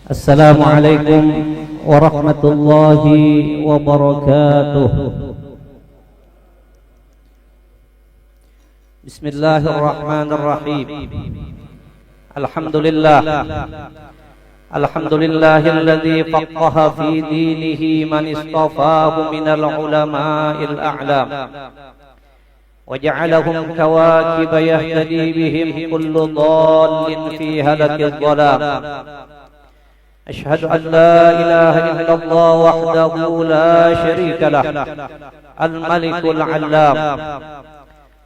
Assalamualaikum warahmatullahi wabarakatuh. Bismillahirrahmanirrahim. Alhamdulillahilladzi faqqaha fi dinihi man istafahu minal ulama'il a'lam wa ja'alahum kawakiba yahtadi bihim kullu dhallin fi halakil dhalam. أشهد أن لا إله إلا الله وحده لا شريك له الملك العلام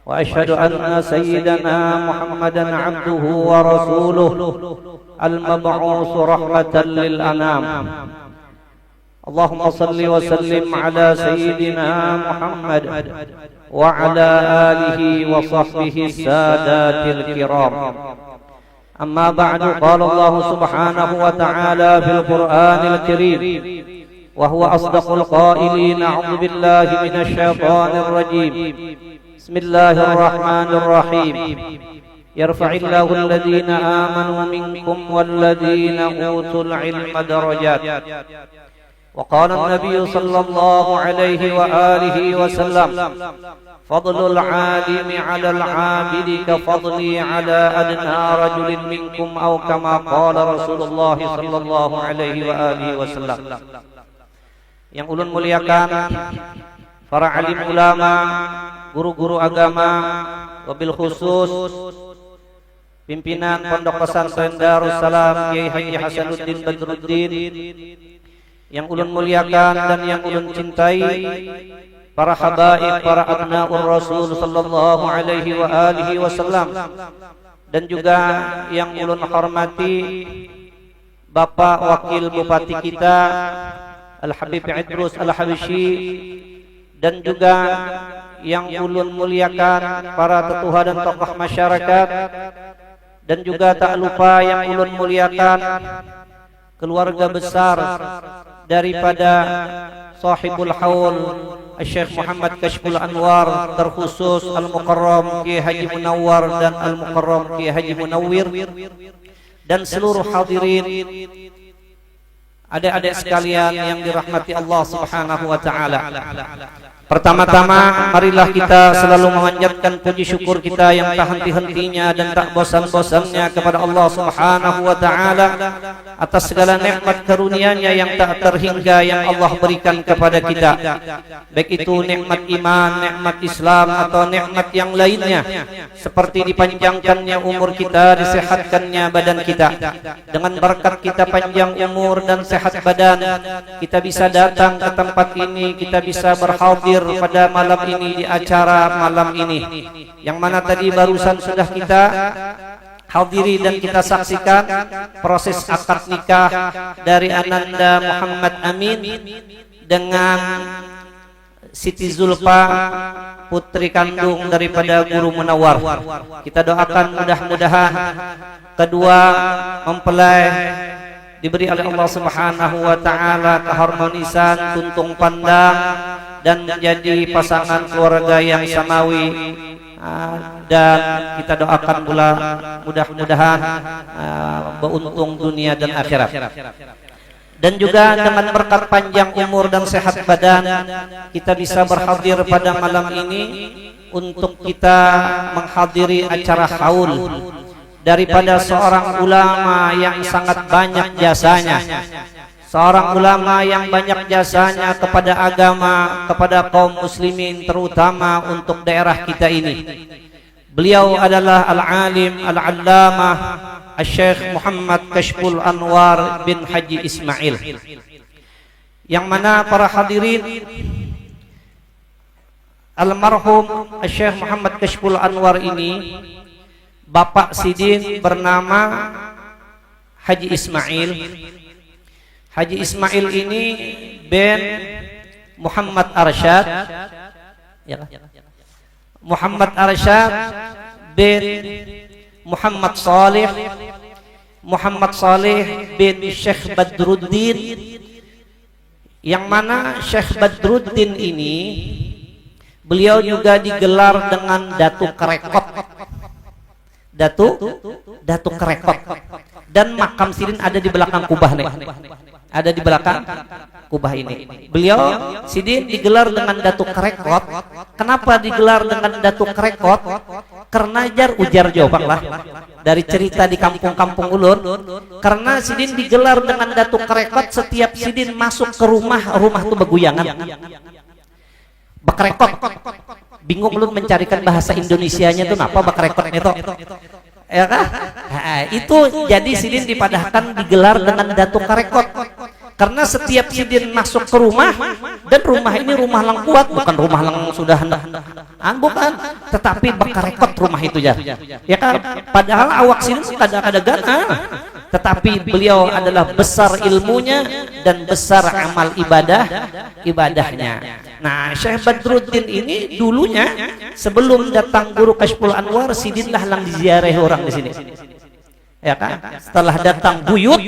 وأشهد أن سيدنا محمدا عبده ورسوله المبعوث رحمة للأنام. اللهم صل وسلم على سيدنا محمد وعلى آله وصحبه السادات الكرام. أما بعد، قال الله سبحانه وتعالى في القرآن الكريم وهو أصدق القائلين: أعوذ بالله من الشيطان الرجيم. بسم الله الرحمن الرحيم. يرفع الله الذين آمنوا منكم والذين أوتوا العلم درجات. وقال النبي صلى الله عليه وآله وسلم: فضل العالم على العابد كفضلي على أدنى رجل منكم أو كما قال رسول الله صلى الله عليه وآله وسلم. Yang ulun muliakan para alim ulama, guru-guru agama, wabil khusus pimpinan Pondok Pesantren Darussalam Kiai Haji Hasanuddin Badruddin, yang ulun muliakan dan yang ulun cintai, para habaib, para abnaur Rasul sallallahu alaihi wa alihi wasallam, dan juga yang ulun hormati Bapak Wakil Bupati kita Al-Habib Idrus Al-Habsyi, dan juga yang ulun muliakan para tetua dan tokoh masyarakat, dan juga tak lupa yang ulun muliakan keluarga besar daripada sahibul haul Syekh Muhammad Kashful Anwar, terkhusus Al-Mukarram Kiai Haji Munawwar dan Al-Mukarram Kiai Haji Munawwir, dan seluruh hadirin, adik-adik sekalian yang dirahmati Allah Subhanahu wa taala. Pertama-tama, marilah kita selalu memanjatkan puji syukur kita yang tak henti-hentinya dan tak bosan-bosannya kepada Allah Subhanahu wa taala atas segala nikmat karunia-Nya yang tak terhingga yang Allah berikan kepada kita, baik itu nikmat iman, nikmat Islam, atau nikmat yang lainnya, seperti dipanjangkannya umur kita, disehatkannya badan kita. Dengan berkat kita panjang umur dan sehat badan, kita bisa datang ke tempat ini, kita bisa berhadir pada malam ini, di acara malam ini, yang mana tadi barusan sudah kita hadiri dan kita saksikan proses akad nikah dari Ananda Muhammad Amin dengan Siti Zulfa, putri kandung daripada Guru Munawwar. Kita doakan mudah-mudahan kedua mempelai diberi oleh Allah Subhanahu wa taala keharmonisan, tuntung pandang, dan menjadi pasangan keluarga yang samawi, dan kita doakan pula mudah-mudahan beruntung dunia dan akhirat. Dan juga dengan berkat panjang umur dan sehat badan, kita bisa berhadir pada malam ini untuk kita menghadiri acara haul daripada seorang ulama yang sangat banyak jasanya, seorang ulama yang banyak jasanya kepada agama, kepada kaum muslimin, terutama untuk daerah kita ini. Beliau adalah al-alim al-allamah Syekh Muhammad Kashful Anwar bin Haji Ismail, yang mana para hadirin, almarhum Syekh Muhammad Kashful Anwar ini bapak sidin bernama Haji Ismail. Haji Ismail ini bin Muhammad Arsyad, Muhammad Arsyad bin Muhammad Salih, Muhammad Salih bin Syekh Badruddin, yang mana Syekh Badruddin ini beliau juga digelar dengan Datuk Kerekot. Datuk Kerekot. dan makam Sidin ada di belakang kubah nih. Ada di belakang kubah ini. Beliau Sidin digelar dengan Datuk Kerekot. Kenapa digelar dengan Datuk Kerekot? Karena ujar Jopang lah dari cerita di kampung-kampung ulun. Karena Sidin digelar dengan Datuk Kerekot, setiap Sidin masuk ke rumah tuh beguyangan. Bakrekot. Bingung ulun mencarikan bahasa Indonesianya tuh apa bakrekot itu. Ya kan? Itu jadi Sidin dipadahkan digelar dengan Datuk Kerekot. Karena setiap Sidin masuk ke rumah, dan rumah ini rumah lang kuat, bukan rumah lang sudah bukan, tetapi bakarekot rumah itu ya kan. Padahal awak Sidin kadang-kadang tetapi beliau adalah besar ilmunya dan besar amal ibadahnya. Nah, Syekh Badruddin ini dulunya sebelum datang guru Kasyful Anwar, Sidin lah lang diziarahi orang di sini. Ya kan? Setelah datang buyut,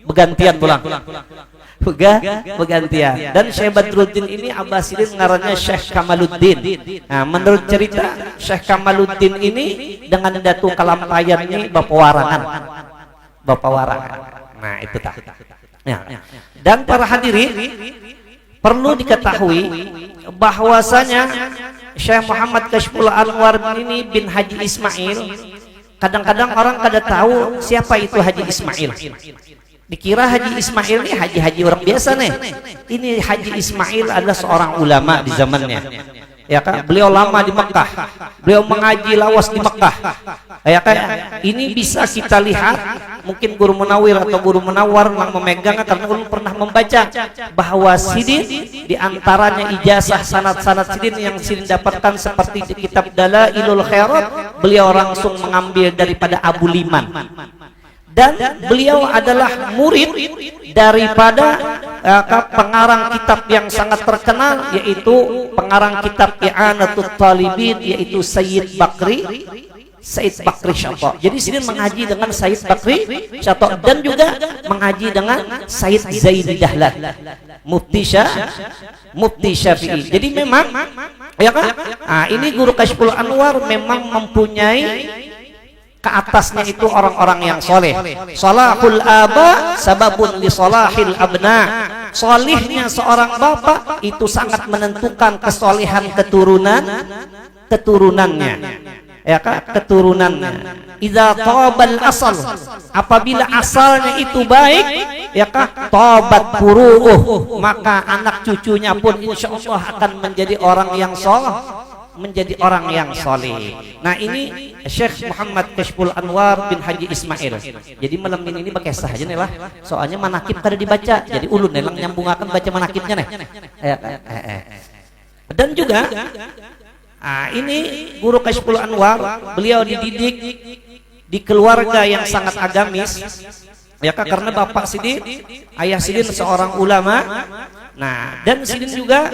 bergantian pulang. Bergantian. Dan Syekh Badruddin ini Abah Sidin ngarannya Syekh Kamaluddin. Nah, menurut cerita Syekh Kamaluddin ini dengan Datu Kalampayan ini Bapak Warangan. Nah, itu tak. Ya. Dan para hadirin perlu diketahui bahwasanya Syekh Muhammad Kasyful Anwar ini bin Haji Ismail. Kadang-kadang orang kada tahu siapa itu Haji Ismail. Dikira Haji Ismail ini haji-haji orang biasa nih. Ini Haji Ismail adalah seorang ulama di zamannya. Ya kan? Beliau lama di Mekah. Beliau mengaji lawas di Mekah. Ya kan? Ini bisa kita lihat, mungkin Guru Munawir atau Guru Munawar yang memegangnya karena ulun pernah membaca bahwa Sidin di antaranya ijazah sanad-sanad Sidin yang Sidin dapatkan seperti di kitab Dalailul Khairat, beliau langsung mengambil daripada Abu Liman. Dan beliau adalah murid daripada pengarang kitab yang sangat terkenal, yaitu pengarang kitab I'anatul Talibin, yaitu Sayyid Bakri Syato. Jadi Sidin mengaji dengan Sayyid Bakri Syato dan juga mengaji dengan Sayyid Zaidi Dahlan, Mufti Syafi'i. Jadi memang ya kan? Ini Guru Kasyful Anwar memang mempunyai ke atasnya itu orang-orang yang soleh. Salahul aba sababun li salahil abna. Solihnya seorang bapak itu sangat menentukan kesolehan keturunannya. Ya kan? Keturunannya. Idza tabal asal, apabila asalnya itu baik, ya kan? Tabat furu'uh, maka anak cucunya pun insyaallah akan menjadi orang yang soleh. Nah, ini Syekh Muhammad Kasyful Anwar bin Haji Ismail. Jadi malam ini pakai sah aja nih lah. Soalnya manakib kada dibaca. Jadi ulun nelang nyambungakan baca manakibnya nih. Dan juga ini Guru Kasyful Anwar, beliau dididik di keluarga yang sangat agamis. Ya kan, karena bapak Sidin, ayah Sidin seorang ulama. Nah, dan Sidin juga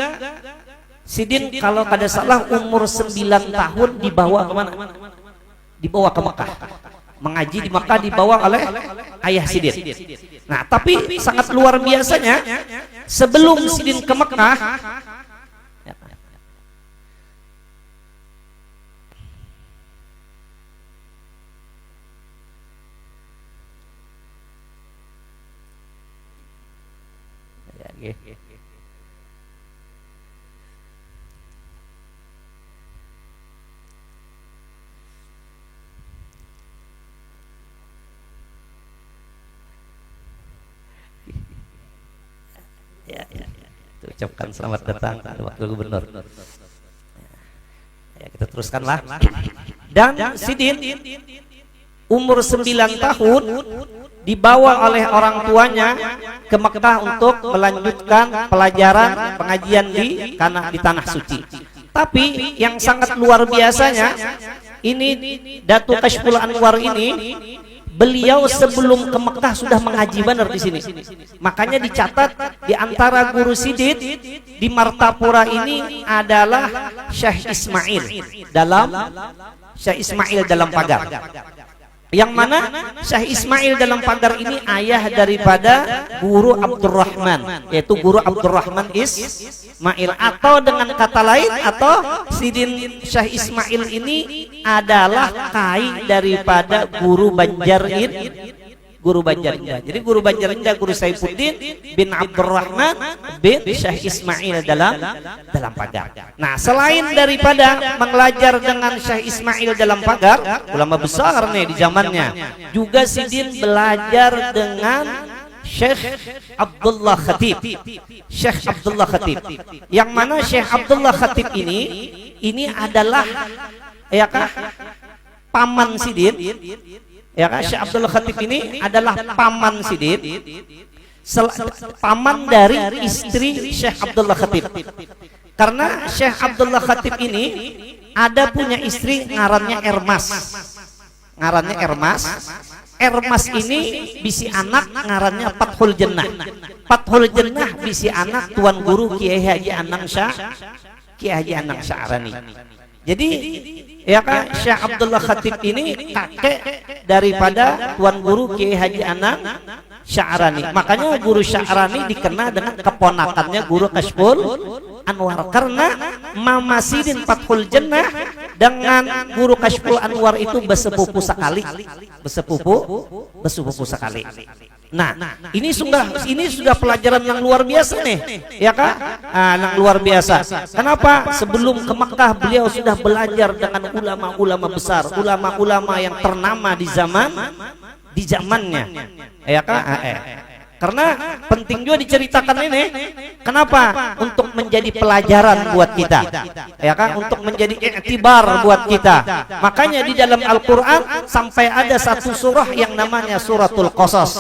Sidin kalau kada salah umur 9 tahun dibawa kemana? Dibawa ke Mekah. Mengaji di Mekah dibawa oleh ayah Sidin. Nah, tapi sangat luar biasanya sebelum Sidin ke Mekah, ucapkan selamat datang Wakil Gubernur. Ya, kita teruskanlah. Dan Sidin umur 9 tahun dibawa oleh orang tuanya ke Mekah untuk melanjutkan pelajaran pengajian di tanah suci. Tapi yang sangat luar biasanya ini Datu Kasyful Anwar ini, beliau sebelum ke Mekah sudah mengaji benar di sini. Makanya dicatat di antara guru Sidin di Martapura ini adalah Syekh Ismail dalam pagar. Yang mana Syekh Ismail dalam pagar ini ayah daripada Guru Abdurrahman, yaitu Guru Abdurrahman Ismail, atau dengan kata lain, atau Sidin Syekh Ismail ini adalah kai daripada Guru Banjar Guru Banjarinda. Jadi guru Banjarinda guru Saifuddin bin Abdurrahman bin Syekh Ismail dalam pagar. Nah, selain daripada mengajar dengan Syekh Ismail dalam pagar, ulama besar nih di zamannya, juga Sidin belajar dengan Syekh Abdullah Khatib. Syekh Abdullah Khatib. Yang mana Syekh Abdullah Khatib ini adalah ya kah paman Sidin. Ya kan, Syekh Abdullah Khatib ini adalah paman Sidin, paman dari istri Syekh Abdullah Khatib. Karena Syekh Abdullah Khatib ini ada punya istri ngarannya Ermas. Ngarannya Ermas. Ermas ini bisi anak ngarannya Fathul Jannah. Fathul Jannah bisi anak Tuan Guru Kiai Haji Anang Sya'rani. Jadi ya kan, Syekh Abdullah Khatib ini kakek daripada Tuan Guru Kiai Haji Anang Sya'rani. Makanya Guru Sya'rani dikenal dengan keponakannya Guru Kashful Anwar, karena Mama Sidin Fathul Jannah dengan Guru Kashful Anwar itu bersepupu sekali. Nah, ini sudah pelajaran yang luar biasa nih, ya kan? Yang luar biasa. Kenapa? Sebelum ke Mekah beliau sudah belajar dengan ulama-ulama besar, ulama-ulama yang ternama di zamannya, ya kan? Karena penting juga diceritakan ini. Kenapa? Untuk menjadi pelajaran buat kita, ya kan? Untuk menjadi iktibar buat kita. Makanya di dalam Al-Quran sampai ada satu surah yang namanya Suratul Qasas,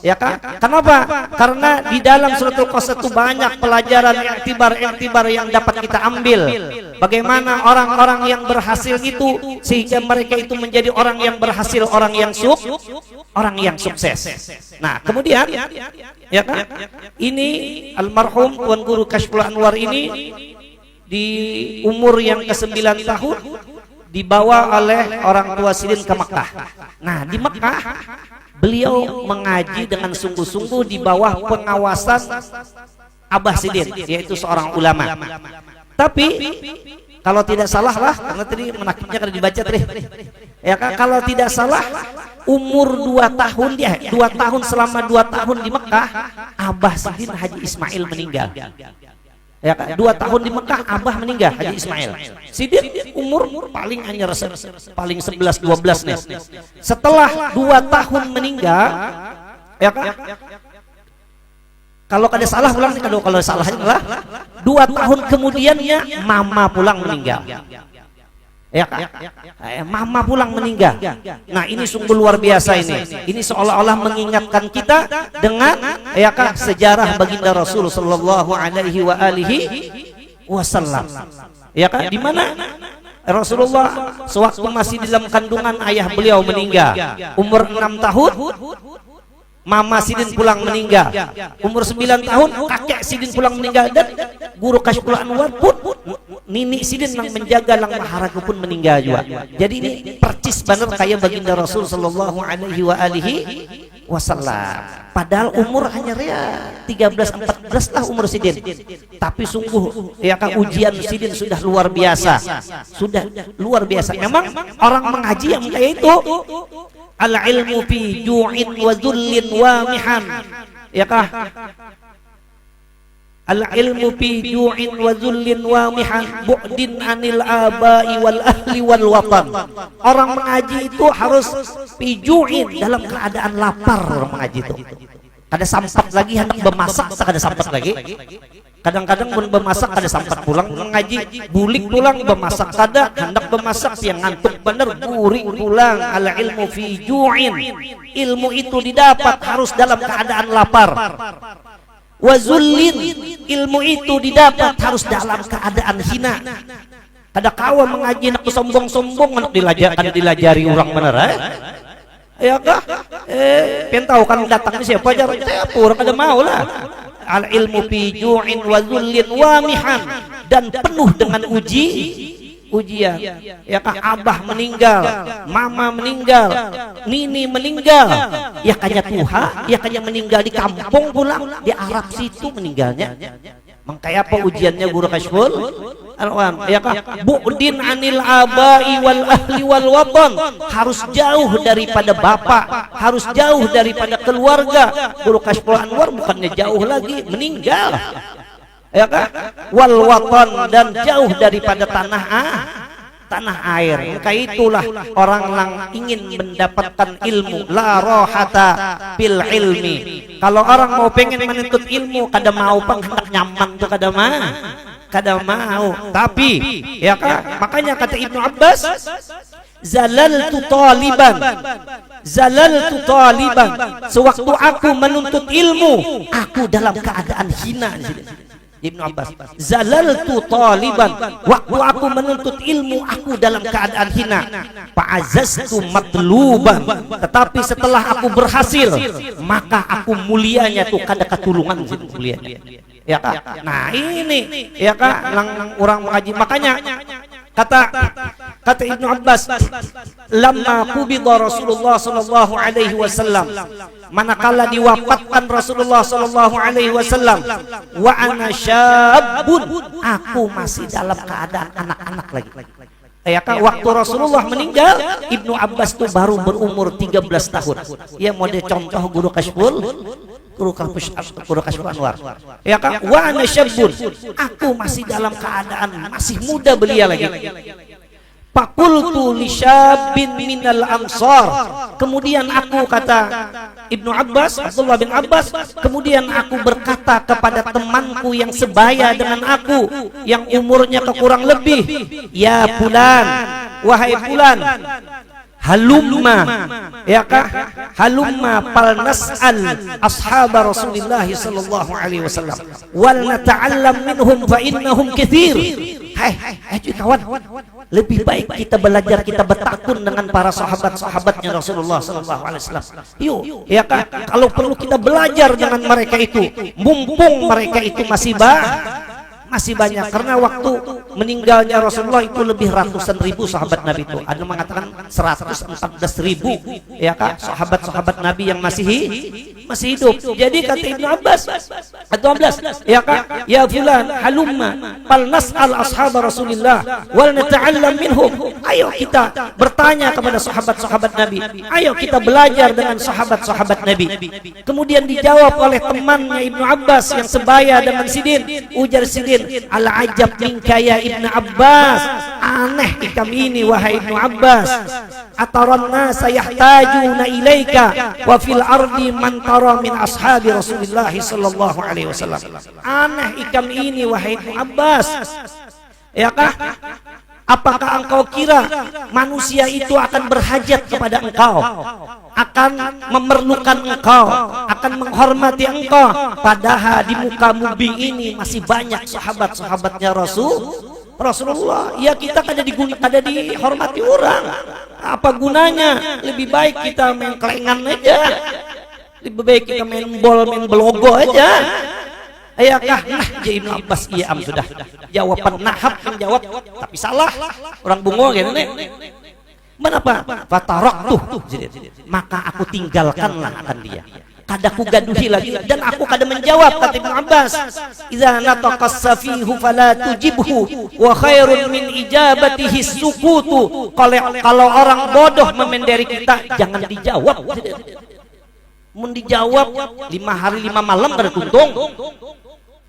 ya kan? Kenapa? Karena di dalam Suratul Qasas itu banyak pelajaran iktibar yang dapat kita ambil. Bagaimana orang-orang yang berhasil itu sehingga mereka itu menjadi orang yang berhasil, orang yang sukses. Nah, kemudian ya kan, ini almarhum Tuan Guru Kashful Anwar ini di umur yang ke-9 tahun dibawa oleh orang tua Sidin ke Mekah. Nah, di Mekah beliau mengaji dengan sungguh-sungguh di bawah pengawasan Abah Sidin, yaitu seorang ulama. Tapi kalau tidak salah lah, karena tadi menakibnya kada dibaca tadi, ya kan, kalau tidak salah umur 2 tahun dia, 2 tahun, selama 2 tahun di Mekah Abah Sidin Haji Ismail meninggal. Ya kan, 2 tahun di Mekah Abah meninggal Haji Ismail. Sidin umur paling hanya paling 11-12 nih. Setelah 2 tahun meninggal, ya kan, kalau kada salah pulang, kalau salahnya adalah 2 tahun kemudiannya Mama pulang meninggal. Ya kan? Mama pulang meninggal. Nah, ini sungguh luar biasa ini. Ini seolah-olah mengingatkan kita dengan ya kan, sejarah baginda Rasul sallallahu alaihi wasallam. Ya kan? Di mana Rasulullah sewaktu masih di dalam kandungan ayah beliau meninggal. Umur 6 tahun Mama Sidin pulang meninggal. Umur 9 tahun kakek Sidin pulang meninggal, dan Guru Kashful Anwar pun Nini Sidin yang menjaga Lang Maharaga pun meninggal juga. Jadi ini percis benar kayak baginda Rasul sallallahu alaihi wasallam. Padahal umur hanya 13-14 lah umur Sidin. Tapi sungguh ya kan, ujian Sidin sudah luar biasa. Sudah luar biasa. Memang orang mengaji yang kayak itu al-ilmu fi ju'in wa dhullin wa mihan, ya kah? Al-ilmu fi ju'in wa dhullin wa mihan bu'din anil abai wal ahli wal watan. Orang mengaji itu harus fi ju'in, dalam keadaan lapar. Orang mengaji itu kada sampat lagi, hendak bemasak kada sampat lagi. Kadang-kadang pun bemasak kada sampat pulang mengaji, bulik pulang bemasak kada, hendak bemasak yang ngantuk bener buring pulang. Al ilmu fi ju'in, ilmu itu didapat harus dalam keadaan lapar. Wa zullin, ilmu itu didapat harus dalam keadaan hina. Kada kawa mengaji nak sombong-sombong, nak dilajari orang bener, ya kah? Pengen tahu kan datang siapa aja, orang kada mau lah. Al ilmu fi ju'in wa dhullin wa mihan, dan penuh dengan ujian. Ya kah? Abah meninggal, Mama meninggal, Nini meninggal, ya kanya Tuha, ya kanya meninggal di kampung pulang di Arab situ meninggalnya. Mangkaya apa ujiannya guru Kashful Alwan, ya kan? Bu'din anil abai wal ahli wal watan, harus jauh daripada bapak, harus jauh daripada keluarga. Guru Kashful Anwar bukannya jauh lagi, meninggal, ya kan? Wal watan, dan jauh daripada tanah air. Maka itulah orang yang ingin mendapatkan ilmu, la rohata bil ilmi. Kalau orang mau pengen menuntut ilmu, kada mau hendak nyaman tuh kada mau. Tapi ya kan, makanya kata Ibnu Abbas, zalaltu taliban, sewaktu aku menuntut ilmu, aku dalam keadaan hina. Ibnu Abbas, zalaltu taliban, waktu aku menuntut ilmu aku dalam keadaan hina. Fa'azaztu matluban, tetapi setelah aku berhasil, maka aku mulianya tuh kada katulungan mulianya. Ya kan? Nah ini ya kan lang orang mengaji, makanya kata Ibnu Abbas, lamma qubida Rasulullah sallallahu alaihi wasallam, manakala diwafatkan Rasulullah sallallahu alaihi wasallam, wa ana syabun, aku masih dalam keadaan anak-anak lagi. Ya kan, waktu Rasulullah meninggal, Ibnu Abbas tuh baru berumur 13 tahun. Ya mau contoh guru Kashful Anwar. Ya kan, wa ana syabun, aku masih dalam keadaan masih muda belia lagi. Fakultu li syabin minal ansar, kemudian aku, kata Ibnu Abbas, Abdullah bin Abbas, kemudian aku berkata kepada temanku yang sebaya dengan aku, yang umurnya kekurang lebih, ya fulan, wahai fulan, halumma, ya kah, halumma pal nas'al ashab Rasulullah sallallahu alaihi wasallam wal nata'allam minhum fa innahum katsir. Hai kawan, lebih baik kita belajar, kita bertakun dengan para sahabat-sahabatnya Rasulullah sallallahu alaihi wasallam. Yuk, ya kah, kalau perlu kita belajar dengan mereka itu, mumpung mereka itu masih banyak, karena waktu meninggalnya Rasulullah itu lebih ratusan ribu sahabat Nabi itu. Ada mengatakan 114.000, ya kak, sahabat-sahabat Nabi yang masih hidup. Jadi kata Ibnu Abbas, ya kak, ya fulan halumma fal nas'al ashab Rasulillah wal nata'allam minhum. Ayo kita bertanya kepada sahabat-sahabat Nabi, ayo kita belajar dengan sahabat-sahabat Nabi. Kemudian dijawab oleh temannya Ibnu Abbas yang sebaya dengan Sidin. Ujar Sidin, al-ajab minka ya Ibnu Abbas, aneh ikam ini wahai Ibnu Abbas. Ataran nasa yahtajuna ilaika wa fil ardi man tara min ashabi Rasulillah sallallahu alaihi wasallam. Aneh ikam ini wahai Ibnu Abbas, ya kah? Apakah engkau kira manusia itu akan berhajat kepada engkau, akan memerlukan engkau, akan menghormati engkau, padahal di muka bumi ini masih banyak sahabat-sahabatnya Rasulullah. Ya kita kada dihormati orang. Apa gunanya? Lebih baik kita main kelengan aja. Lebih baik kita main belogo aja. Ayakah nah Ibnu Abbas, iya sudah jawaban nahab menjawab, tapi salah orang bungo gitu nih. Kenapa? Fataraktu, maka aku tinggalkanlah akan dia. Kada ku gaduhi lagi, dan aku kada menjawab, kata Ibnu Abbas. Idza nataqas safihu fala tujibhu wa khairun min ijabatihi sukutu. Kalau orang bodoh memenderi kita, jangan dijawab. Mun dijawab 5 hari 5 malam kada tuntung.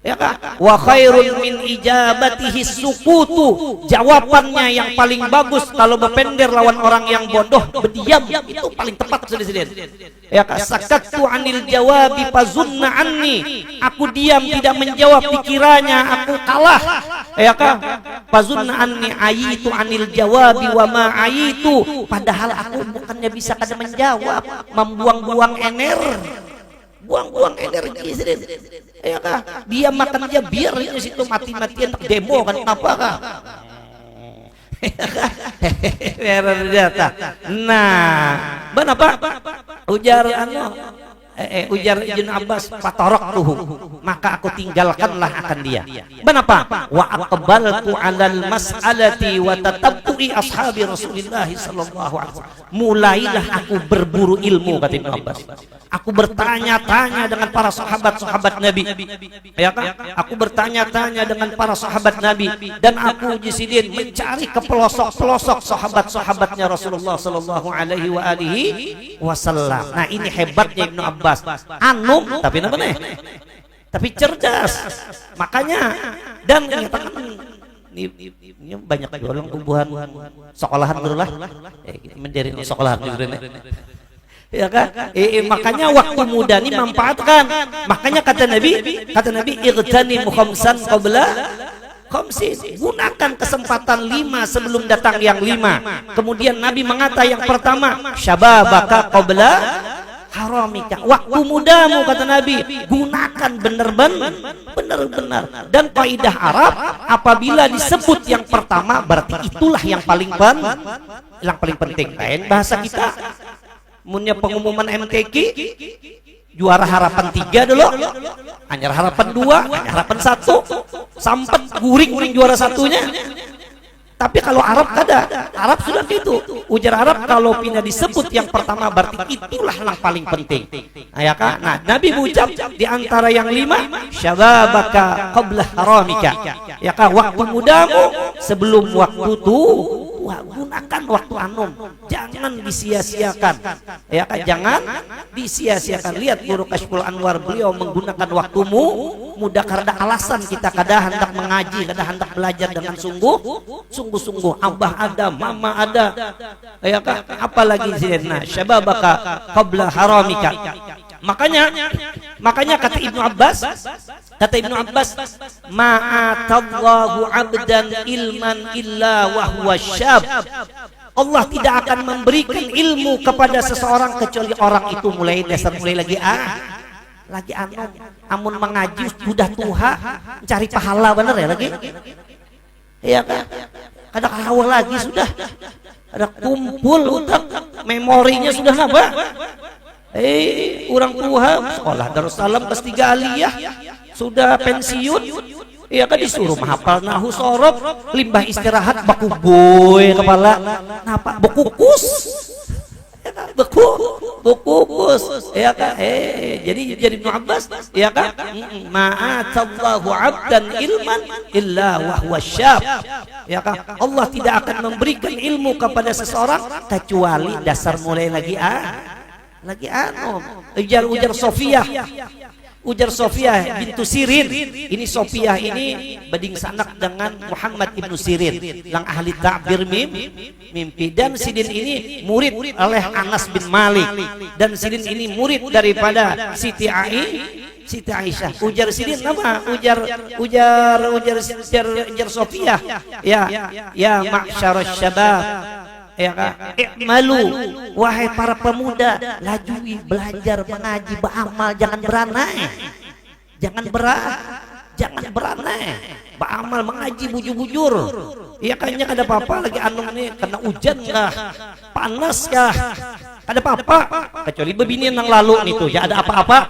Ya kak, wa khairun min ijabatihi sukutu, jawabannya yang paling bagus kalau berpender lawan orang yang bodoh, berdiam, itu paling tepat sudah. Ya kak, sakattu anil jawabi fazunna anni, aku diam tidak menjawab dikiranya aku kalah. Ya kak, fazunna anni ayitu anil jawabi wa ma ayitu, padahal aku bukannya bisa kada menjawab, membuang-buang energi. Ya kah? Dia makan aja biar di situ mati-matian demo kan apa kah? Nah, apa? Ujar ujar Ibnu Abbas, fataraktuhu, maka aku tinggalkanlah akan dia. Kenapa? Wa aqbaltu 'alal mas'alati wa tatabbu'i ashabi Rasulillah sallallahu alaihi wasallam. Mulailah aku berburu ilmu, kata Ibnu Abbas. Aku bertanya-tanya dengan para sahabat-sahabat Nabi. Ya kan? Aku bertanya-tanya dengan para sahabat Nabi, dan aku Jisidin mencari ke pelosok-pelosok sahabat-sahabatnya Rasulullah sallallahu alaihi wasallam. Nah, ini hebatnya Ibnu Abbas. Anum tapi apa nih? Tapi cerdas. Makanya dan ini banyak orang kubuhan sekolahan dulu lah. Menjadi sekolahan dulu nih. Ya kan? Makanya waktu muda ini manfaatkan. Makanya kata Nabi igtanim khamsan qabla khamsin. Gunakan kesempatan 5 sebelum datang yang 5. Kemudian Nabi mengata yang pertama, syababaka qabla haramika. Waktu mudamu, kata Nabi, gunakan benar-benar. Dan kaidah Arab, apabila disebut yang pertama berarti itulah yang paling penting. Lain bahasa kita punya pengumuman MTQ, juara harapan 3 dulu, anyar harapan 2, anyar harapan 1, sampai guring juara satunya. Tapi kalau Arab kada, Arab sudah gitu. Ujar Arab kalau pindah disebut yang pertama berarti itulah yang paling penting. Nah, ya kan? Nah, Nabi ucap di antara yang 5, syababaka qabla haramika. Ya kan, waktu mudamu sebelum waktu tua. Gunakan waktu anum, jangan disia-siakan. Ya kan, jangan disia-siakan. Lihat Guru Kashful Anwar, beliau menggunakan waktumu muda karena alasan kita kada hendak mengaji, kada hendak belajar dengan sungguh-sungguh. Abah ada, mama ada. Ya kan, apalagi zina syababaka qabla haramika. Makanya kata Ibnu Abbas, ma'atallahu 'abdan ilman illa wa huwa syab. Allah tidak akan memberikan ilmu kepada seseorang kecuali orang itu mulai lagi amun mengaji sudah tuha, cari pahala, bener ya lagi. Iya kan? Kada awal lagi sudah ada kumpul utang, memorinya sudah nambah. Orang tua sekolah Darussalam kelas 3 aliyah sudah pensiun, ya kan disuruh menghafal nahu sorob, limbah istirahat baku boy kepala, napa bekukus, bekukus, ya kan? Jadi Ibnu Abbas, ya kan? Ma'atallahu 'abdan ilman illa wa huwa syab. Ya kan? Allah tidak akan memberikan ilmu kepada seseorang kecuali dasar mulai lagi ujar Sofiyah bintu Sirin. Ini Sofiyah ini bading sanak dengan Muhammad ibnu Sirin, lang ahli ta'bir mimpi. Dan Sirin ini murid oleh Anas bin Malik, dan Sirin ini murid daripada Siti Aisyah. Ujar Sirin apa? Ujar Sofiyah, ya ma'syarasy syabab, ya kan, ikmalu, wahai para pemuda, lajui belajar mengaji, beramal, jangan beranai, beramal mengaji bujur-bujur. Ya kayaknya kada apa-apa lagi anu nih, kena hujan kah, panas kah, kada apa-apa, kecuali bebinian yang lalu nih tuh ya ada apa-apa.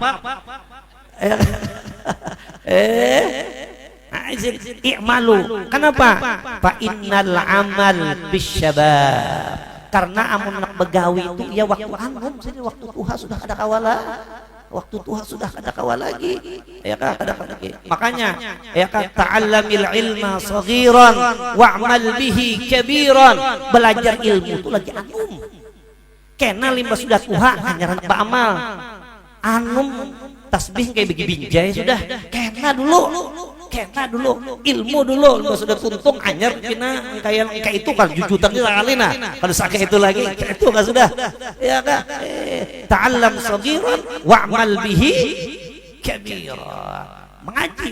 I'malu. Kenapa? Fa innal amal bisyabab. Karena amun nak begawi itu ya waktu anum, waktu tuha sudah ada kawala. Waktu tuha sudah ada kawala lagi. Ya kan, ada lagi. Makanya ya kan, ta'allamil ilma saghiran wa'mal bihi kabiran. Belajar ilmu itu lagi anum. Kena limbah sudah tuha hanya hendak beramal. Anum tasbih kayak begi binjai sudah. Kena dulu ilmu dulu sudah tuntung anyar kena kayak itu kan jujutan kali nah kalau sakit itu lagi itu kan sudah ya kan. Ta'allam saghiran wa'mal bihi kabira.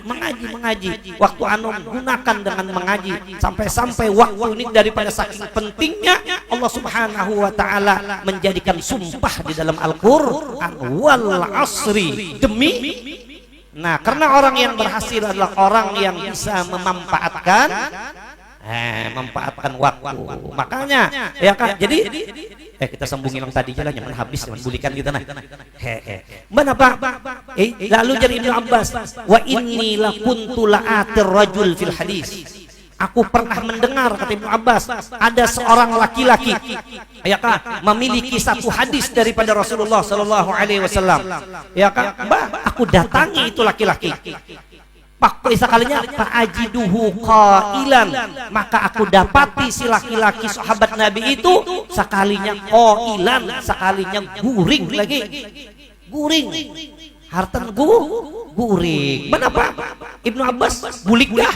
Mengaji waktu anum gunakan dengan mengaji sampai waktu ini daripada saking pentingnya Allah Subhanahu wa taala menjadikan sumpah di dalam Al-Qur'an wal asri, demi. Nah, karena orang yang berhasil adalah orang yang bisa memanfaatkan Manfaatkan waktu. Makanya ya kan. Jadi kita sambungin yang tadi jalan jangan habis jangan bulikan kita nah. Kenapa? Lalu jadi Ibnu Abbas, wa inni lakuntu la'atir rajul fil hadis. Aku pernah mendengar, kata Ibnu Abbas, ada seorang laki-laki ya kan memiliki satu hadis daripada Rasulullah sallallahu alaihi wasallam. Ya kan? Aku datangi itu laki-laki. Pak sekalinya fa'ajiduhu qailan, maka aku dapati si laki-laki sahabat Nabi itu sekalinya qailan, sekalinya guring lagi. Guring. Hartan guring. Kenapa? Ibnu Abbas bulik dah.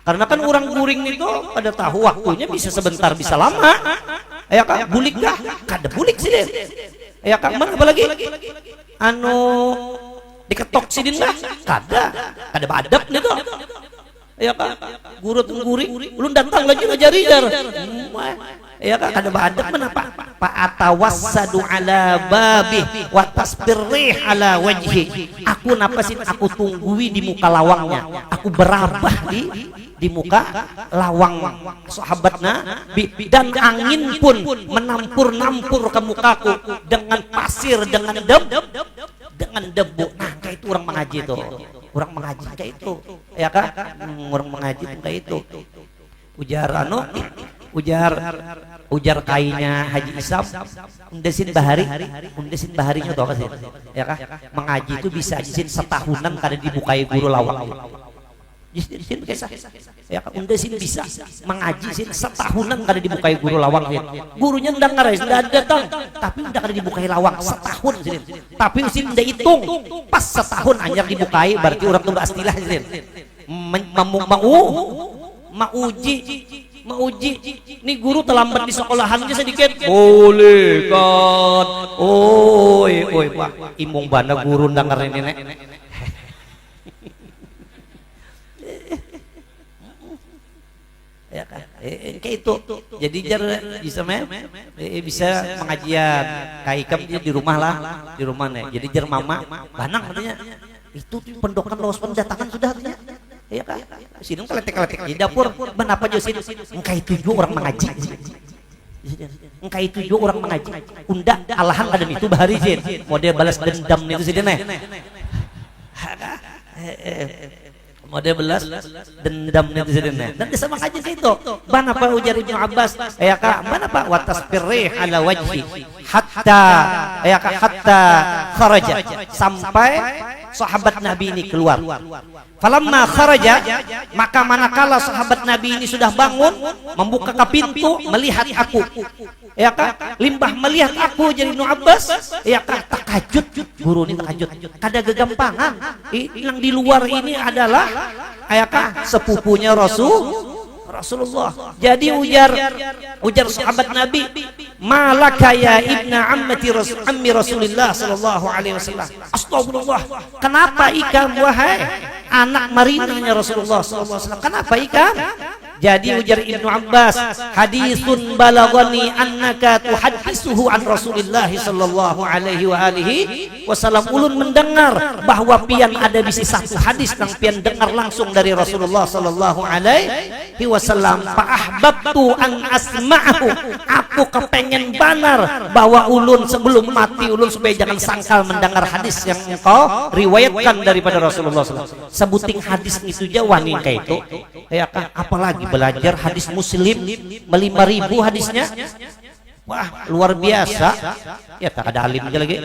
Karena kan orang guring itu pada tahu waktunya bisa sebentar bisa lama. Ya kan bulik dah. Kada bulik sih. Ya kan mana apa lagi? Diketok sidin lah, kada badap nih tuh, ya kan, guru tengguring, ulun datang lagi ngajari jar, ya kan, kada badap kenapa? Pak atawassadu ala babih, wa tasbirrih ala wajhi. Aku napasin, aku tunggui di muka lawangnya, aku berabah di muka lawang sahabatnya, dan angin pun menampur-nampur ke mukaku dengan pasir, dengan debu. Nah, kayak itu orang mengaji tuh. Orang mengaji kayak itu. Ya kan? Orang mengaji tuh kayak itu. Ujar kainnya Haji Isam, undesin baharinya tuh apa sih? Ya kan? Mengaji itu bisa jisin setahunan kada dibukai guru lawang. Jisin kisah. Ya kan? Undesin bisa mengaji sin setahunan kada dibukai guru lawang. Gurunya ndang ngarais, ndak datang, tapi udah kada dibukai lawang setahun sin. Tapi usin ndak hitung, pas setahun anyar dibukai, berarti orang tuh astilah sin. Mauji. Nih guru terlambat di sekolahannya sedikit. Boleh kan? Oi Pak, imung bana guru ndang ngareun nenek. Ya kan? Kayak itu. Jadi jar bisa pengajian kayak ikam dia di rumah lah, di rumah nih. Jadi jar mama banang katanya. Itu pendokan los pendatangan sudah katanya. Ya kan? Sini keletek-keletek di dapur. Kenapa Josin? Engkau itu juga orang mengaji. Engkau itu juga orang mengaji. Unda alahan ada itu bahari Jin. Model balas dendam itu sih nih. Model belas dendam netizennya dan sama aja itu. Mana Pak ujar Ibnu Abbas, ya Kak, mana Pak watasbirrih ala wajhi hatta kharaja, sampai sahabat Nabi ini keluar. Falamma kharaja, maka manakala sahabat Nabi ini sudah bangun, membuka ke pintu, melihat aku, ya Kak, limbah melihat aku jadi Ibnu Abbas, ya Kak, takajud, guru ini takajud, kada gegampangan. Yang di luar ini adalah ayakah sepupunya Rasulullah. Jadi ujar sahabat Nabi, malaka ya ibna ammi Rasulillah sallallahu alaihi wasallam. Astagfirullah. Kenapa ikam wahai anak marinanya Rasulullah sallallahu alaihi wasallam? Kenapa ikam? Jadi ujar Ibnu Abbas, hadisun balagani annaka tuhaddisuhu an Rasulillah sallallahu alaihi wa alihi wasallam. Ulun mendengar bahwa pian ada bisi satu hadis yang pian dengar langsung dari Rasulullah sallallahu alaihi wasallam. Fa ahbabtu an asma'ahu. Aku kepengen banar bahwa ulun sebelum mati ulun supaya jangan sangkal mendengar hadis yang engkau riwayatkan daripada Rasulullah sallallahu alaihi wasallam. Sebuting hadis itu jawani kayak itu. Ya kan, apalagi belajar hadis Muslim 5.000 hadisnya. Wah, luar biasa. Ya tak ada alim aja lagi.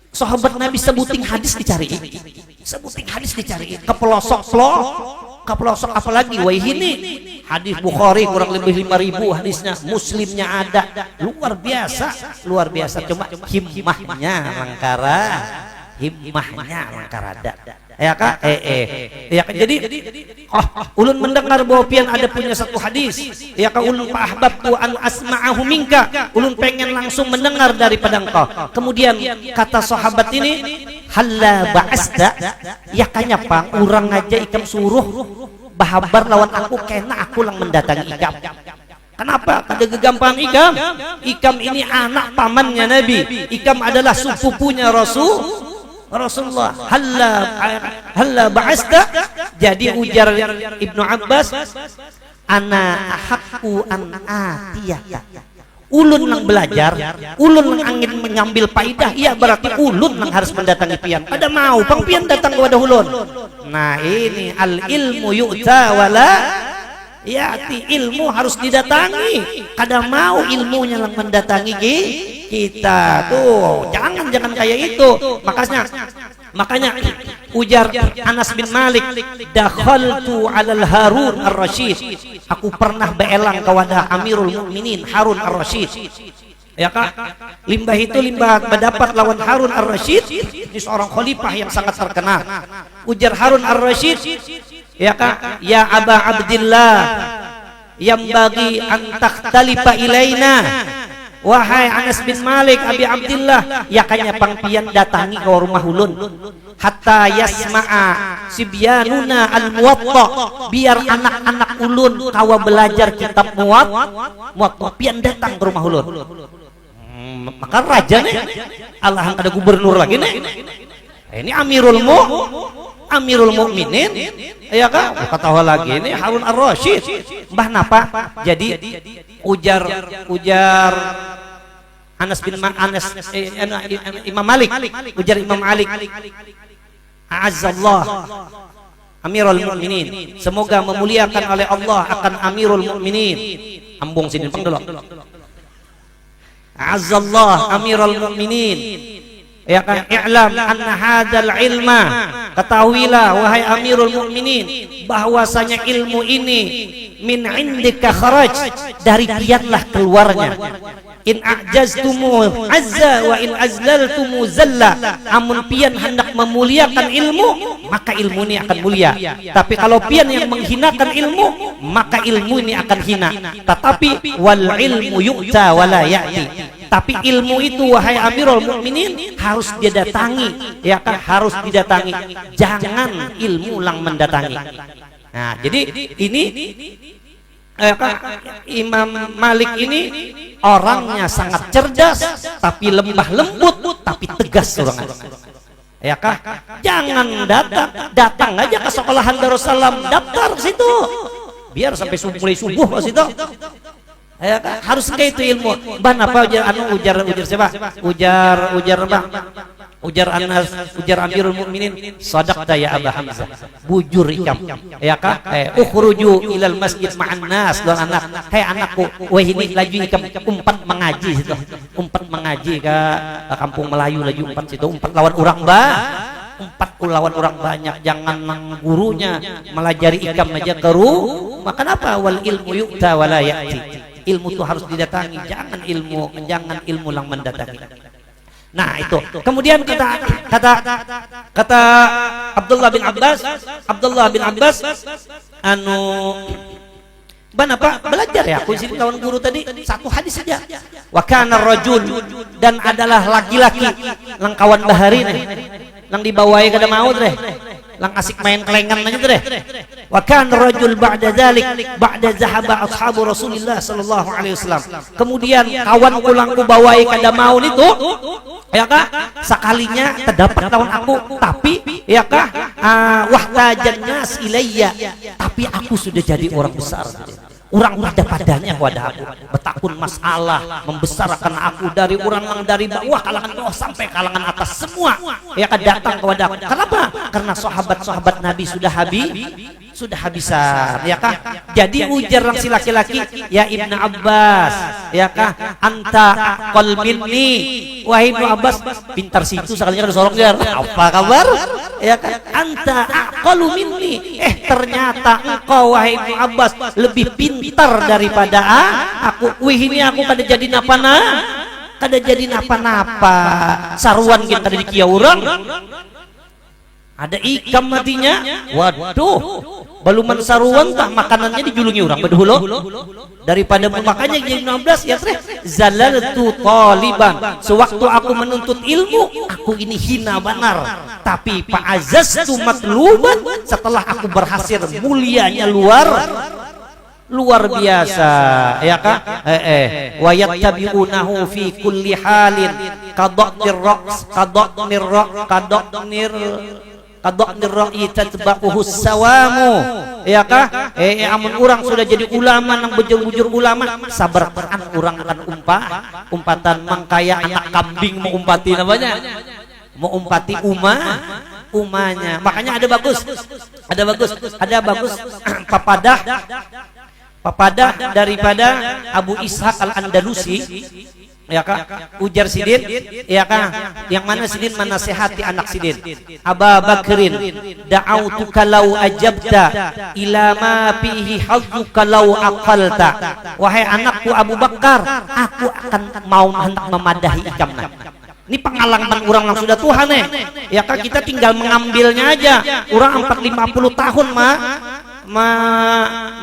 Sahabat Nabi sebuting hadis dicari. Ke pelosok apalagi wah ini hadis Bukhari kurang lebih 5.000 hadisnya, Muslimnya ada. Luar biasa. Cuma himmahnya langkarada. Ya Kak, ya Kak. Jadi ulun mendengar bahwa pian ada punya satu hadis. Ya Kak, ulun ahbabtu an asma'ahu minka. Ulun pengen langsung mendengar daripada engkau. Kemudian kata sahabat ini, halla ba'asta, ya kanya Pang, urang aja ikam suruh bahabar lawan aku kena aku lang mendatangi ikam. Kenapa? Kada gegampangan ikam. Ikam ini anak pamannya Nabi. Ikam adalah sepupunya Rasulullah, halla ba'asta. Jadi ujar Ibnu Abbas, ana ahaqqu an atiyaka. Ulun nang belajar, ulun nang angin mengambil faidah, iya berarti ulun nang harus mendatangi pian. Pada mau pang pian datang kepada ulun. Nah ini al ilmu yu'ta wala ya'ti, ilmu harus didatangi. Kada mau ilmunya lang mendatangi kita tuh. Jangan kayak itu. Makanya ujar Anas bin Malik, dakhaltu alal Harun ar-Rasyid. Aku pernah beelang kepada Amirul Mukminin Harun ar-Rasyid. Ya Kak, limbah itu mendapat lawan Harun ar-Rasyid. Ini seorang khalifah yang sangat terkenal. Ujar Harun ar-Rasyid, ya Kak, ya Aba Abdillah, yang bagi an takhtalifa ilaina. Wahai Anas bin Malik, Abi Abdillah, ya kanya pangpian datangi ke rumah ulun hatta yasma'a sibyanuna al-muwatta, biar anak-anak ulun kawa belajar kitab muwatta pian datang ke rumah ulun. Maka raja nih Allah ada gubernur lagi nih. Ini Amirul Mukminin, ya kan? Ketawa lagi ini Harun ar-Rasyid. Mbah napa? Jadi ujar Imam Malik, ujar Imam Malik, a'azzallah Amirul Mukminin, semoga memuliakan oleh Allah akan Amirul Mukminin. Ambung sini pang dulu. A'azzallah Amirul Mukminin, ya kan, i'lam anna hadzal ilma, ketahuilah wahai Amirul Mukminin bahwasanya ilmu ini min indika kharaj, dari pianlah keluarnya. In a'jaztumu azza wa in azlaltumu zalla, amun pian hendak memuliakan ilmu maka ilmu ini akan mulia, tapi kalau pian yang menghinakan ilmu maka ilmu ini akan hina. Tetapi wal ilmu yu'ta wala ya'ti, tapi ilmu itu wahai Amirul Mukminin harus dia datangi, ya kan, harus didatangi, jangan ilmu lang mendatangi. Nah jadi ini Imam Malik ini orangnya sangat cerdas, tapi lembah lembut, tapi tegas orangnya. Ya kah? Jangan datang aja ke sekolahan Darussalam, daftar ke situ, biar sampai mulai subuh ke situ. Ya kan? Harus kayak itu ilmu. Ban apa ujar siapa? Ujar Bang. Ujar Anas, ujar Amirul Mukminin, sadaqta ya Aba Hamzah, bujur ikam, ya kah? Ukhruju ilal masjid ma'an nas, dan anak, hai anakku, wah ini laju ikam umpat mengaji situ, umpat mengaji ke kampung Melayu, laju umpat situ, umpat lawan orang lawan orang banyak, jangan nang gurunya melajari ikam aja keru. Makan apa? Wal ilmu yu'ta wala ya'ti, ilmu itu harus didatangi, jangan ilmu lang mendatangi. Nah itu. Kemudian kata Abdullah bin Abbas, apa belajar ya? Aku sini kawan guru tadi satu hadis saja. Wa kana rajul, dan adalah laki-laki lang kawan bahari nih, lang dibawai kada mau deh, lang asik main kelengan aja deh. Wa kana rajul ba'da dzalik, ba'da zahaba ashabu Rasulillah sallallahu alaihi wasallam. Kemudian kawan ulang ku bawai kada mau itu, ya kah, sekalinya terdapat kawan aku, tapi ya kah, wahtajan nas ilayya, tapi aku sudah jadi orang besar. Orang ada padanya kepada aku, betapun masalah membesarkan aku dari orang dari bawah, kalangan bawah sampai kalangan atas semua, ya kan, datang kepada aku. Kenapa? Karena sahabat-sahabat Nabi sudah habisan, ya kah? Jadi ujar si laki-laki, ya Ibnu Abbas, ya kah, anta aqal minni, wahai Ibnu Abbas, pintar situ sekalinya ada sorong jar. Apa kabar? Ya kan, anta aqalu minni, ternyata engkau wahai Ibnu Abbas lebih pintar daripada aku. Wih ini aku kada jadi napa-napa, saruan kita kada dikia orang, ada ikam matinya, waduh, baluman saruan tak makanannya dijulungi orang berdahulu daripada makanya jadi 16 ya zalaltu taliban, sewaktu aku menuntut ilmu aku ini hina benar, tapi fa'azaztu matluban, setelah aku berhasil mulianya luar luar biasa, ya kan? Wa yattabi'unahu fi kulli halin qadaqnir raqs qadaqnir ra'i tatba'uhu sawamu, ya kan? Amun orang sudah jadi ulama nang bujur-bujur ulama, sabar Quran orang akan umpatan mangkaya anak kambing mau umpati namanya, mau umpati umanya. Makanya ada bagus papadah daripada Abu Ishaq Al-Andalusi, ya kan, ujar Sidin, ya kan, yang mana Sidin menasihati anak Sidin, Aba Bakrin da'autuka law ajabta ila ma fihi hazzuka law aqalta, wahai anakku Abu Bakar, aku akan mau hendak memadahi ikamna. Ini pengalaman orang yang sudah Tuhan ya kan, kita tinggal mengambilnya aja. Orang 450 tahun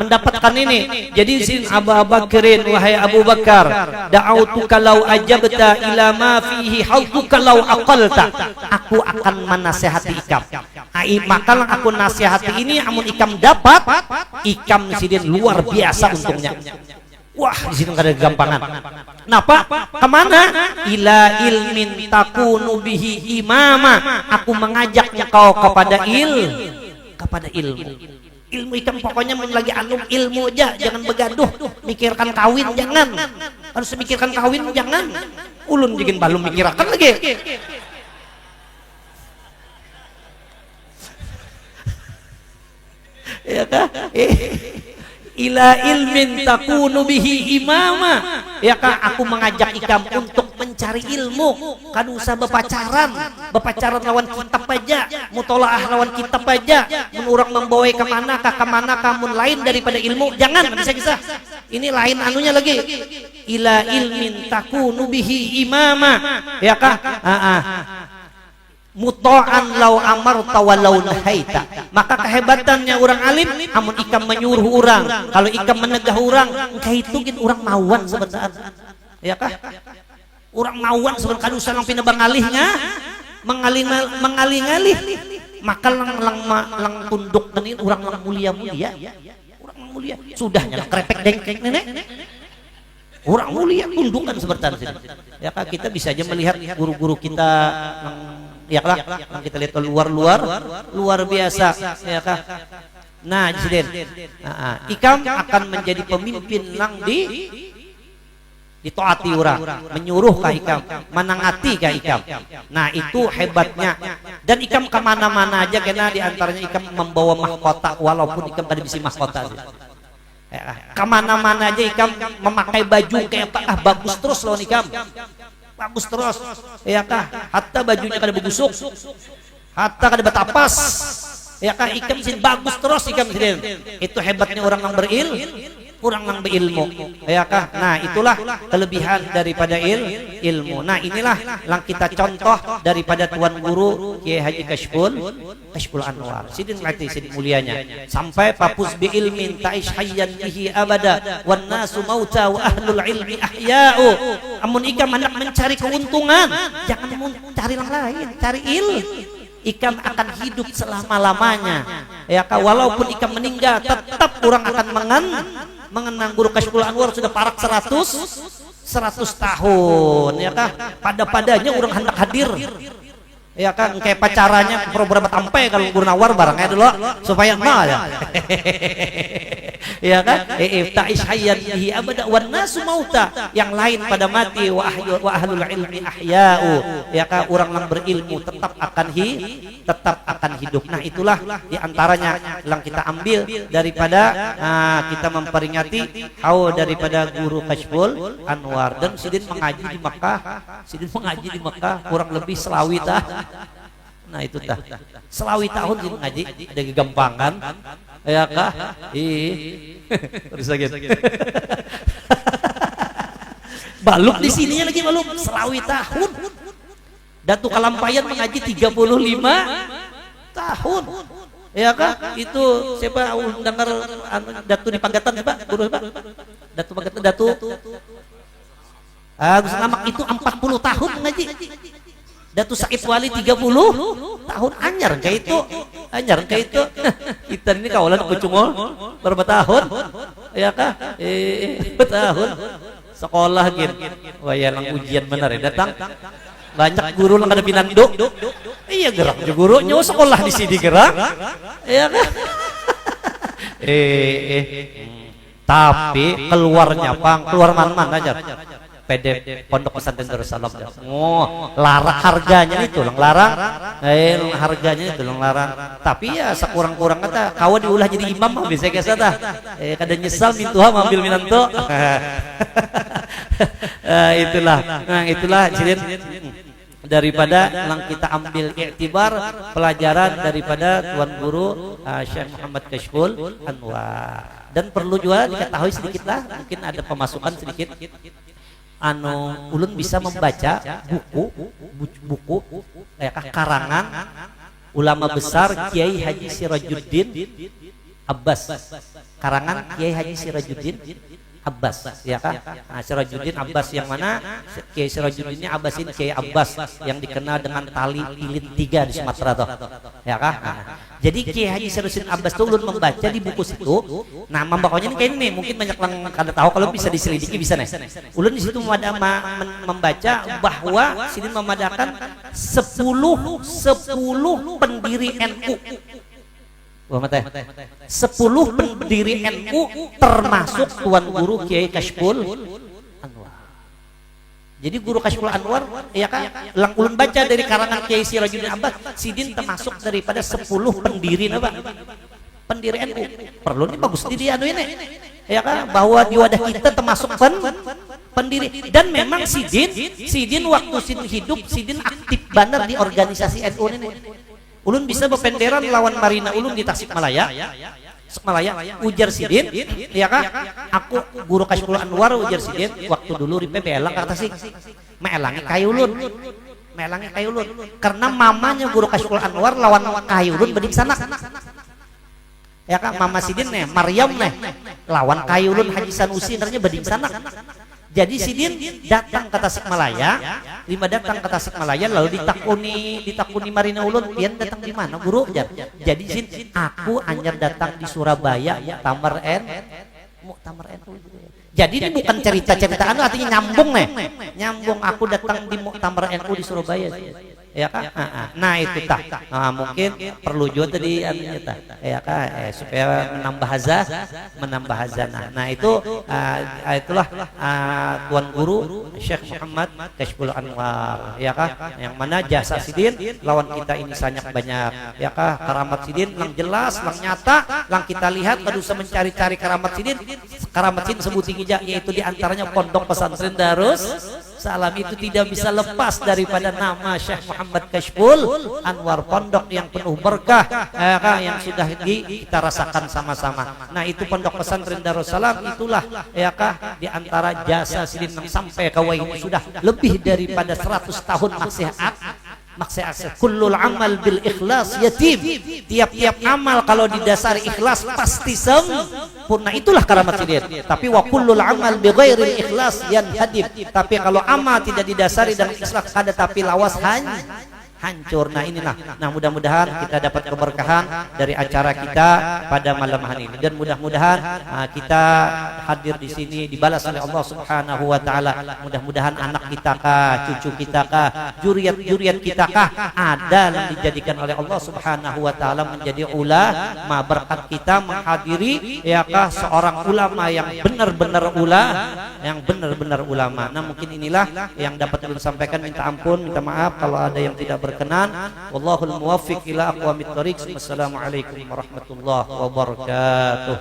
mendapatkan ini. Jadi sin Abu Bakrin, wahai Abu Bakar, da'autuka law ajabta ila ma fihi hazzuka law aqalta, aku akan menasihati ikam. Maka aku nasihati ini, amun ikam dapat, ikam sidin luar biasa untungnya. Wah, di sini ada gampangan. Kenapa? Kemana? Ila ilmin takunu bihi imama. Aku mengajaknya kau kepada ilmu. Ilmu ikam pokoknya lagi anum ilmu aja, jangan begaduh. Mikirkan kawin jangan. Harus mikirkan kawin jangan. Ulun jigin balum mikirakan lagi. Ya kan? Ila ilmin takunu bihi imama, ya kan, aku mengajak ikam untuk mencari ilmu. Kan usah bepacaran lawan kitab aja, mutolaah lawan kitab aja, menurang membawai kemana kamun lain daripada ilmu, jangan bisa kisah. Ini lain anunya lagi. Ila ilmin takunu bihi imama, ya kan, muto'an lau amarta walau nahaita. Maka kehebatannya orang alim, amun ikam menyuruh orang, kalau ikam menegah orang, engkau hitungin orang mauan sebenarnya, ya kah? Orang mauan sebenarnya, kan usah lang pinabangalihnya, mengalih-ngalih, maka lang tunduk dan orang lang mulia, orang mulia, sudahnya krepek dengkeng nenek. Orang mulia tundukkan seperti itu. Ya kah? Kita bisa aja melihat guru-guru kita ya lah, yang kita lihat luar biasa, ya kah? Nah, Sidin, ikam akan menjadi pemimpin nang ditaati orang, menyuruh kah ikam, menangati kah ikam. Nah, itu hebatnya. Dan ikam kemana-mana aja, karena diantaranya ikam membawa mahkota, walaupun ikam tadi bisa mahkota. Ya, kemana-mana aja ikam memakai baju kayak bagus terus loh ikam. Bagus terus, ya kah? Hatta bajunya kada begusuk, hatta kada batapas, ya kah? Ikam sin bagus terus ikam sin. Itu hebatnya orang yang berilmu, ya kah? Nah, itulah kelebihan daripada ilmu. Nah, inilah yang kita contoh daripada Tuan Guru Kiai Haji Kashful Anwar. Sidin ngerti sidin mulianya. Sampai papus bi ilmin ta'ish hayyan bihi abada wan nasu mauta wa ahlul ilmi ahya'u. Amun ikam hendak mencari keuntungan, jangan mencari yang lain, cari ikam akan hidup selama-lamanya. Ya kah? Walaupun ikam meninggal, tetap orang akan mengenang Guru Kashful Anwar sudah parak 100 tahun, ya kah? Padanya orang hendak hadir, ya kan, kayak pacarannya program tampai kalau Guru Nawar barangnya dulu supaya mal ya. Ya kan, ta'ish hayyan bihi abada wan nasu mauta, yang lain pada mati, wa ahlul ilmi ahya'u, ya kan, orang yang berilmu tetap akan hidup. Nah, itulah diantaranya yang kita ambil daripada kita memperingati daripada Guru Kashful Anwar. Dan Sidin mengaji di Mekah kurang lebih selawi tah. Nah, itu tah selawi tahun Sidin ngaji, ada kegampangan, ya kah? Terus lagi. Baluk di sininya lagi baluk selawi tahun. Datu Kalampayan mengaji 35 tahun. Ya kah? Itu siapa dengar Datu di Pagatan siapa? Guru siapa? Datu Pagatan, Datu Gus Lamak itu 40 tahun mengaji. Datu Said Wali 30 tahun anyar kayak itu. Anyar kayak itu. Kita ini kawalan kucungol berapa tahun? Ya kah? Bertahun. Sekolah gitu. Wah ya lang ujian benar ya datang. Banyak guru lang kada pinando. Iya gerak juga gurunya sekolah di sini gerak. Iya kah? Tapi keluarnya pang keluar mana aja. PD Pondok Pesantren Darussalam. Oh, larang harganya itu larang. Harganya itu larang. Tapi ya sekurang-kurang kata kawan diulah jadi imam mah bisa kesa tah. Kada nyesal mintuha ambil minanto. Itulah. Nah, itulah jadi daripada yang kita ambil iktibar pelajaran daripada Tuan Guru Syekh Muhammad Kashful Anwar. Dan perlu juga diketahui sedikit lah, mungkin ada pemasukan sedikit. Ulun bisa membaca buku kayak karangan ulama besar Kiai Haji Sirajuddin Abbas. Karangan Kiai Haji Sirajuddin Abbas, ya kan? Sirajuddin Abbas yang mana? Kiai Sirajuddin Abbas ini Kiai Abbas yang dikenal dengan tali lilin 3 di Sumatera toh, ya kan? Jadi Kiai Haji Sirajuddin Abbas tuh ulun membaca di buku situ. Nah, membacanya ini kayak ini, mungkin banyak yang kada tahu, kalau bisa diselidiki bisa nih. Ulun di situ membaca bahwa sini memadakan 10 pendiri NU. 10 pendiri NU termasuk Tuan Guru Kiai Kashful Anwar. Jadi Guru Kashful Anwar ya kan lang ulun baca dari karangan Kiai Sirajuddin Abbas sidin termasuk daripada 10 pendiri pendiri NU. Perlu nih bagus di dia ini ya kan bahwa di wadah kita termasuk pendiri. Dan memang sidin waktu sidin hidup sidin aktif benar di organisasi NU ini. Ulun bisa berpenderan lawan Marina ulun di Tasikmalaya. Ujar sidin, ya kan? Aku Guru Kashful Anwar ujar sidin waktu dulu ripe belang kata sih. Meelangi kayu ulun. Karena mamanya Guru Kashful Anwar lawan kayu ulun bedik sana. Ya kan mama sidin nih, Maryam nih. Lawan kayu ulun Haji Sanusi ternyata bedik sana. Jadi sidin datang ke Tasikmalaya, datang ke Tasikmalaya lalu ditakuni Marina ulun, pian datang di mana guru? Jadi sidin aku anyar datang di Surabaya Muktamar NU. Jadi ini bukan cerita-cerita artinya nyambung aku datang di Muktamar NU di Surabaya. Ya kan? Nah itu tak. Mungkin perlu juga tadi ya kan supaya menambah hazanah. Nah itu itulah Tuan Guru Syekh Muhammad Kashful Anwar ya kan yang mana jasa sidin lawan kita ini banyak ya kan karamat sidin yang jelas yang nyata yang kita lihat kada usah mencari-cari karamat sidin sebutin aja yaitu diantaranya Pondok Pesantren Darussalam itu tidak bisa lepas daripada nama Syekh Muhammad Kashful Anwar, pondok yang penuh berkah yang sudah kita rasakan sama-sama. Nah itu Pondok Pesantren Darussalam itulah ya kah di antara jasa sidin yang sampai kawai ini sudah lebih daripada 100 tahun masih kullul amal bil ikhlas yatim. Tiap-tiap amal kalau didasari ikhlas pasti sempurna. Itulah karamat sidin. Tapi wa kullul amal bi ghairil ikhlas yanhadib. Tapi kalau amal tidak didasari dengan ikhlas kada tapi lawas hancur. Nah inilah. Nah mudah-mudahan kita dapat keberkahan dari acara kita pada malam hari ini dan mudah-mudahan kita hadir di sini dibalas oleh Allah Subhanahu wa taala. Mudah-mudahan anak kita kah, cucu kita kah, juriat kita kah ada yang dijadikan oleh Allah Subhanahu wa taala menjadi ulama, berkat kita menghadiri ya kah seorang ulama yang benar-benar ulama. Nah mungkin inilah yang dapat saya sampaikan. Minta ampun, minta maaf kalau ada yang tidak berkenan. Wallahul muwaffiq ila aqwamit thoriq. Wassalamualaikum warahmatullahi wabarakatuh.